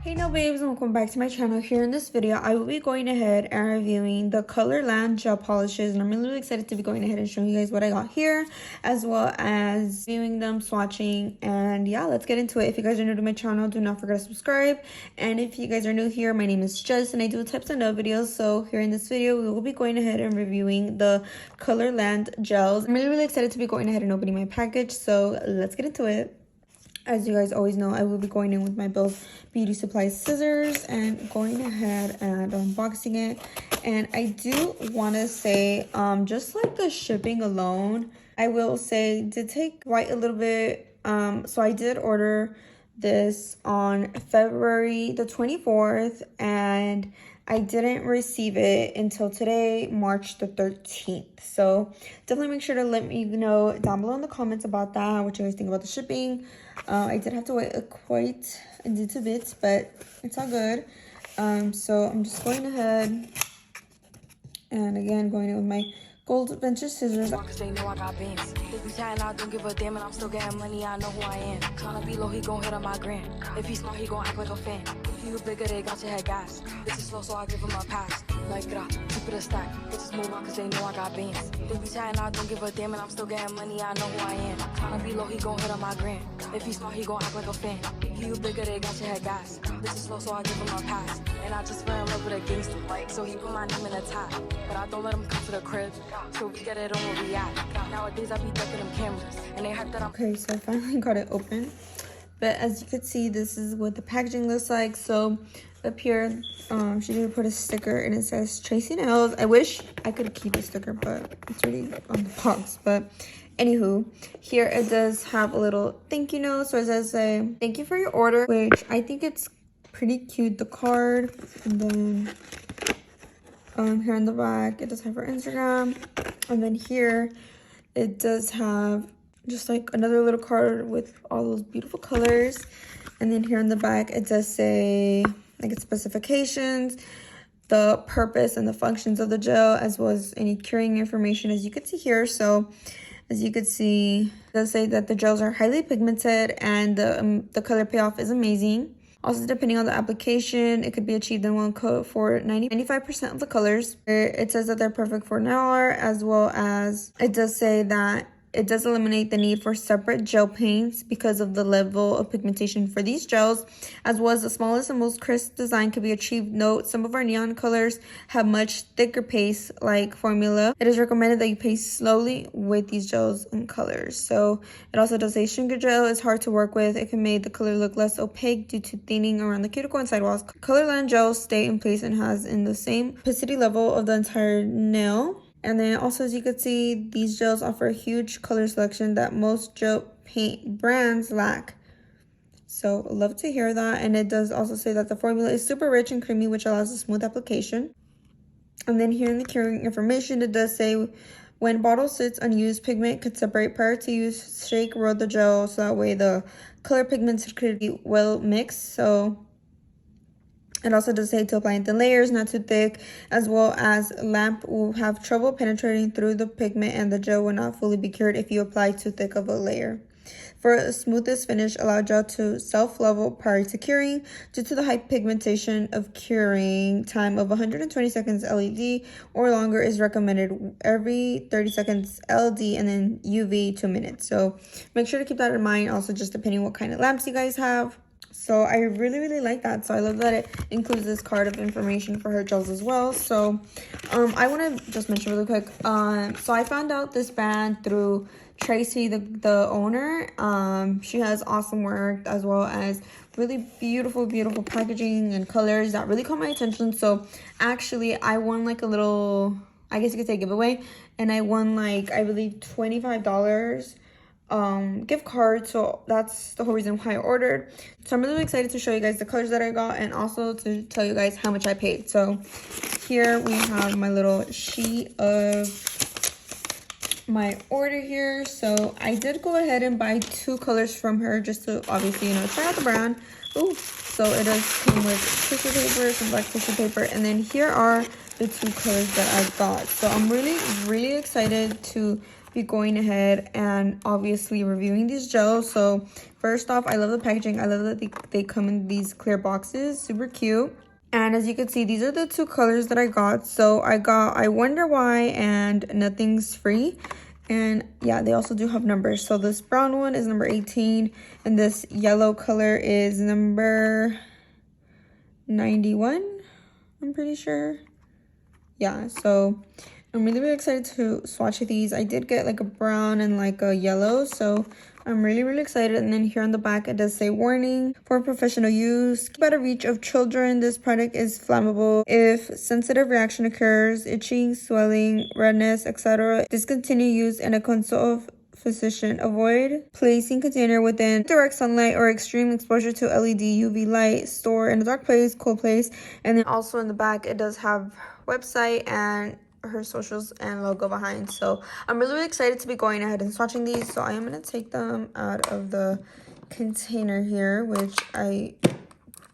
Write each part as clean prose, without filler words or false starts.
Hey now babes, and welcome back to my channel. Here in this video I will be going ahead and reviewing the ColorLand gel polishes, and I'm really excited to be going ahead and showing you guys what I got here, as well as viewing them, swatching, and yeah, let's get into it. If you guys are new to my channel, do not forget to subscribe, and if you guys are new here, my name is Jess and I do types of nail videos. So here in this video we will be going ahead and reviewing the ColorLand gels. I'm really excited to be going ahead and opening my package, so let's get into it. As you guys always know, I will be going in with my Bill's Beauty Supply scissors and going ahead and unboxing it. And I do want to say, just like the shipping alone, I will say did take quite a little bit. So I did order this on February the 24th, and I didn't receive it until today, March the 13th. So definitely make sure to let me know down below in the comments about that, what you guys think about the shipping. I did have to wait quite a little bit, but it's all good. So I'm just going ahead and again going in with my gold vintage scissors. Cause they know I got bands. They be chatting, I don't give a damn, and I'm still getting money, I know who I am. Tryna be low, he gon' hit on my gram. If he's smart, he gon' act like a fan. If you bigger, they got your head gas. This is slow, so I give him a pass. Like, keep it a stack. Bitches move on cause they know I got bands. They be chatting, I don't give a damn, and I'm still getting money, I know who I am. Tryna be low, he gon' hit on my gram. If he's smart, he gon' act like a fan. If you bigger, they got your head gas. This is slow, so I give him a pass. And I just fell in love with a gangster, like, so he put my name in the top. But I don't let him come to the crib, so we get it on where we at. Nowadays, I be ducking them cameras, and they hype that I'm... Okay, so I finally got it open. But as you can see, this is what the packaging looks like. So up here, she did put a sticker and it says TracyNailz. I wish I could keep a sticker, but it's already on the box. But anywho, here it does have a little thank you note. So it says, thank you for your order, which I think it's pretty cute, the card. And then here on the back, it does have her Instagram. And then here, it does have just like another little card with all those beautiful colors. And then here on the back, it does say like its specifications, the purpose and the functions of the gel, as well as any curing information, as you can see here. So as you can see, it does say that the gels are highly pigmented and the color payoff is amazing. Also, depending on the application, it could be achieved in one coat for 95% of the colors. It says that they're perfect for nail art, as well as it does say that it does eliminate the need for separate gel paints because of the level of pigmentation for these gels, as well as the smallest and most crisp design can be achieved. Note, some of our neon colors have much thicker paste-like formula. It is recommended that you paste slowly with these gels and colors. So it also does say shrinker gel is hard to work with. It can make the color look less opaque due to thinning around the cuticle and sidewalls. ColorLand gels stay in place and has in the same opacity level of the entire nail. And then also, as you can see, these gels offer a huge color selection that most gel paint brands lack. So love to hear that. And it does also say that the formula is super rich and creamy, which allows a smooth application. And then here in the curing information, it does say when bottle sits unused, pigment could separate prior to use. Shake, roll the gel so that way the color pigments could be well mixed. So it also does say to apply in thin layers, not too thick, as well as lamp will have trouble penetrating through the pigment and the gel will not fully be cured if you apply too thick of a layer. For a smoothest finish, allow gel to self-level prior to curing. Due to the high pigmentation of curing time of 120 seconds LED or longer is recommended every 30 seconds LD and then UV 2 minutes. So make sure to keep that in mind. Also, just depending what kind of lamps you guys have. So I really like that. So I love that it includes this card of information for her gels as well. So I want to just mention really quick. So I found out this brand through Tracy, the owner. She has awesome work, as well as really beautiful packaging and colors that really caught my attention. So actually I won like a little, I guess you could say, giveaway, and I won like, I believe, $25 gift card. So that's the whole reason why I ordered. So I'm really excited to show you guys the colors that I got, and also to tell you guys how much I paid. So here we have my little sheet of my order here. So I did go ahead and buy 2 colors from her, just to obviously, you know, try out the brand. Ooh, so it does come with tissue paper, some black tissue paper, and then here are the 2 colors that I got. So I'm really excited to be going ahead and obviously reviewing these gels. So first off, I love the packaging. I love that they come in these clear boxes, super cute. And as you can see, these are the two colors that I got. So I got I Wonder Why and Nothing's Free. And yeah, they also do have numbers. So this brown one is number 18, and this yellow color is number 91, I'm pretty sure. Yeah, so I'm really excited to swatch these. I did get like a brown and like a yellow, so I'm really excited. And then here on the back, it does say warning for professional use. Keep out of reach of children. This product is flammable. If sensitive reaction occurs, itching, swelling, redness, etc., discontinue use and a consult physician. Avoid placing container within direct sunlight or extreme exposure to LED, UV light. Store in a dark place, cold place. And then also in the back, it does have website and her socials and logo behind. So I'm really excited to be going ahead and swatching these. So I am going to take them out of the container here, which I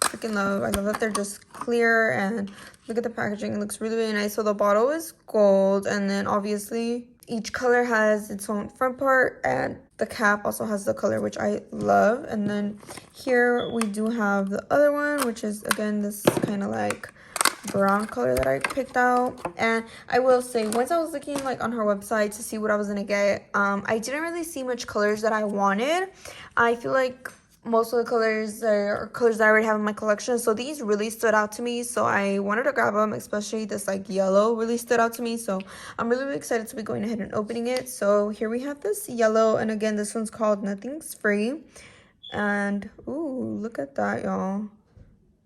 freaking love. I love that they're just clear, and look at the packaging. It looks really nice. So the bottle is gold, and then obviously each color has its own front part, and the cap also has the color, which I love. And then here we do have the other one, which is again this kind of like brown color that I picked out. And I will say, once I was looking like on her website to see what I was gonna get, I didn't really see much colors that I wanted. I feel like most of the colors are colors that I already have in my collection, so these really stood out to me, so I wanted to grab them. Especially this like yellow really stood out to me, so I'm really excited to be going ahead and opening it. So here we have this yellow, and again, this one's called Nothing's Free. And ooh, look at that, y'all.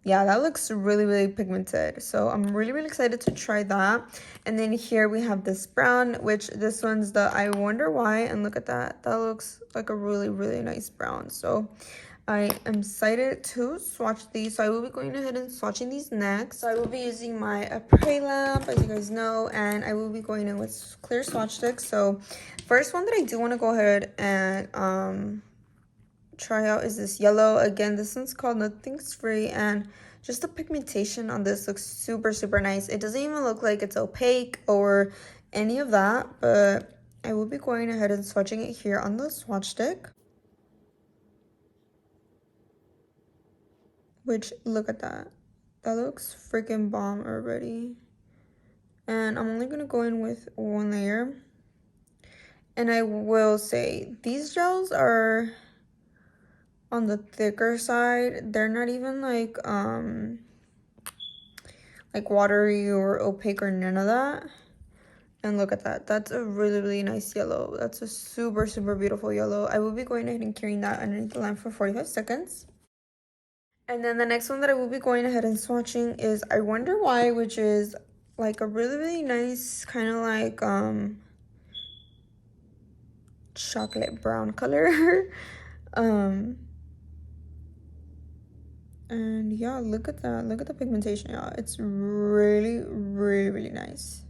Yeah, that looks really pigmented, so I'm really excited to try that. And then here we have this brown, which this one's the I Wonder Why, and look at that. That looks like a really nice brown. So I am excited to swatch these. So I will be going ahead and swatching these next. So I will be using my Apres lamp, as you guys know, and I will be going in with clear swatch sticks. So first one that I do want to go ahead and try out is this yellow. Again, this one's called Nothing's Free, and just the pigmentation on this looks super nice. It doesn't even look like it's opaque or any of that, but I will be going ahead and swatching it here on the swatch stick. Which, look at that. That looks freaking bomb already. And I'm only gonna go in with one layer. And I will say, these gels are on the thicker side. They're not even like watery or opaque or none of that. And look at that. That's a really nice yellow. That's a super beautiful yellow. I will be going ahead and carrying that underneath the lamp for 45 seconds. And then the next one that I will be going ahead and swatching is I Wonder Why, which is like a really nice kind of like chocolate brown color. And yeah, look at that. Look at the pigmentation, y'all. It's really nice.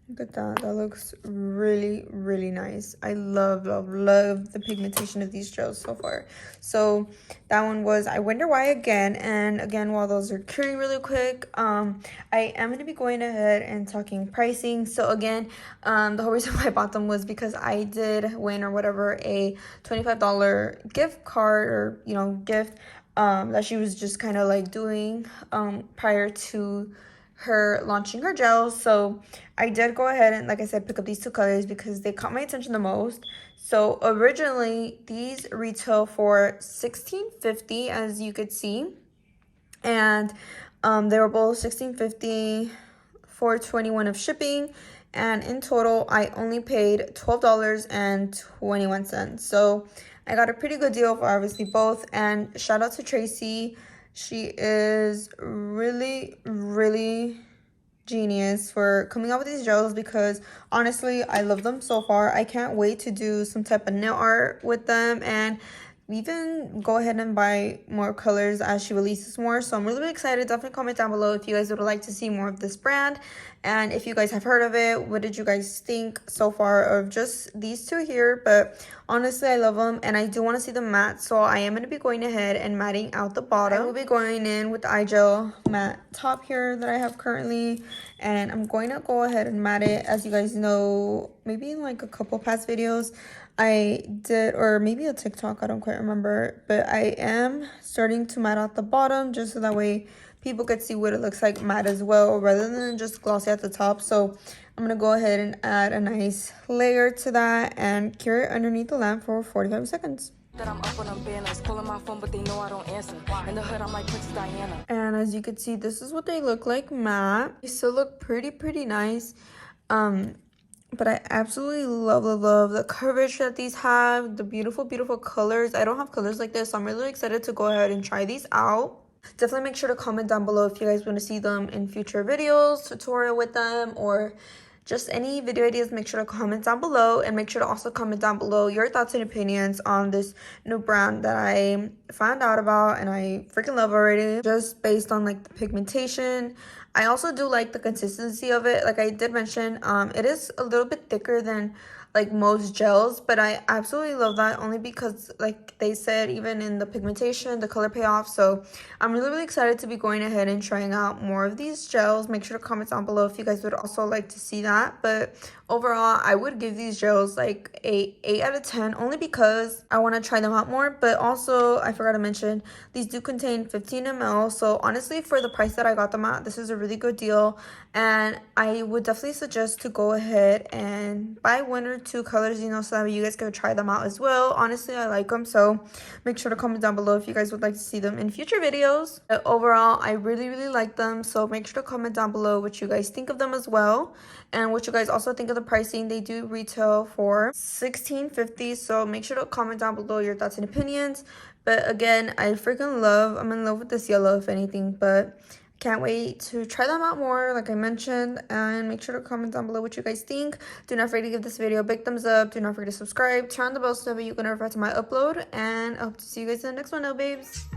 Look at that. That looks really nice. I love the pigmentation of these gels so far. So that one was I Wonder Why again. And again, while those are curing really quick, I am going to be going ahead and talking pricing. So again, the whole reason why I bought them was because I did win or whatever a $25 gift card, or you know, gift that she was just kind of like doing prior to her launching her gels. So I did go ahead and, like I said, pick up these two colors because they caught my attention the most. So originally these retail for $16.50, as you could see, and they were both $16.50 for $21 of shipping, and in total I only paid $12.21. So I got a pretty good deal for obviously both. And shout out to Tracy. She is really genius for coming up with these gels, because honestly I love them so far. I can't wait to do some type of nail art with them and even go ahead and buy more colors as she releases more. So I'm really excited. Definitely comment down below if you guys would like to see more of this brand, and if you guys have heard of it. What did you guys think so far of just these two here? But honestly, I love them, and I do want to see them matte, so I am going to be going ahead and matting out the bottom. I will be going in with the eye gel matte top here that I have currently, and I'm going to go ahead and matte it. As you guys know, maybe in like a couple past videos I did, or maybe a TikTok, I don't quite remember, but I am starting to matte out the bottom just so that way people could see what it looks like matte as well, rather than just glossy at the top. So I'm gonna go ahead and add a nice layer to that and cure it underneath the lamp for 45 seconds. That I'm up on them banners, calling my phone, but they know I don't answer. In the hood, I'm like Princess Diana. And as you can see, this is what they look like matte. They still look pretty nice. But I absolutely love the coverage that these have, the beautiful colors. I don't have colors like this, so I'm really excited to go ahead and try these out. Definitely make sure to comment down below if you guys want to see them in future videos, tutorial with them, or just any video ideas. Make sure to comment down below, and make sure to also comment down below your thoughts and opinions on this new brand that I found out about and I freaking love already, just based on like the pigmentation. I also do like the consistency of it. Like I did mention, it is a little bit thicker than like most gels, but I absolutely love that, only because like they said, even in the pigmentation, the color payoff. So I'm really excited to be going ahead and trying out more of these gels. Make sure to comment down below if you guys would also like to see that. But overall, I would give these gels like a 8 out of 10, only because I want to try them out more. But also, I forgot to mention, these do contain 15 ml, so honestly, for the price that I got them at, this is a really good deal, and I would definitely suggest to go ahead and buy 1 or 2 colors, you know, so that you guys can try them out as well. Honestly, I like them, so make sure to comment down below if you guys would like to see them in future videos. But overall, I really like them, so make sure to comment down below what you guys think of them as well, and what you guys also think of the pricing. They do retail for $16.50, so make sure to comment down below your thoughts and opinions. But again, I'm in love with this yellow, if anything, but can't wait to try them out more, like I mentioned. And make sure to comment down below what you guys think. Do not forget to give this video a big thumbs up. Do not forget to subscribe, turn on the bell so that you can notify to my upload, and I hope to see you guys in the next one now, babes.